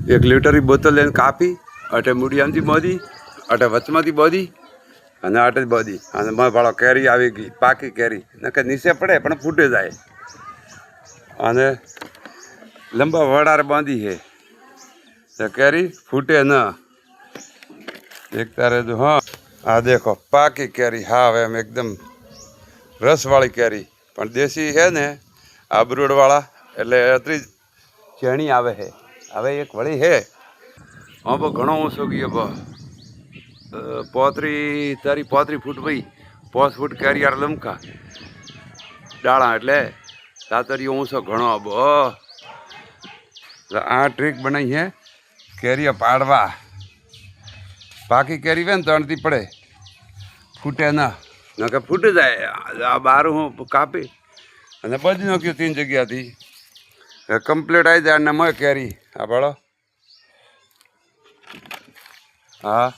1 લીટરની બોતલ લઈને કાપી અટે મૂડિયામથી બોધી અટે વચમાંથી બોધી અને અટે જ બોધી અને ભાળો કેરી આવી ગઈ પાકી કેરી નકે નીચે પડે પણ ફૂટે જાય અને લંબા વડાર બાંધી છે તો કેરી ફૂટે ન એક તારે જો હા આ દેખો પાકી કેરી હા હવે એમ એકદમ રસવાળી કેરી પણ દેશી છે ને આબરૂડવાળા એટલે અત્રી ઝેણી આવે છે હવે એક વળી છે હા બહુ ઘણો ઓછો ગયો 35 ફૂટ ભાઈ 5 ફૂટ કેરી યાર લમકા ડાળા એટલે તાતરીઓ ઊંચો ઘણો આબો આ ટ્રીક બનાવી છે કેરીઓ પાડવા પાકી કેરી હોય ને તણથી પડે ફૂટે ના કે ફૂટી જાય આ બાર હું કાપી અને બધી નાખ્યું 3 જગ્યાથી કમ્પ્લીટ આવી જાય ને મળે કેરી આ ભાળો હા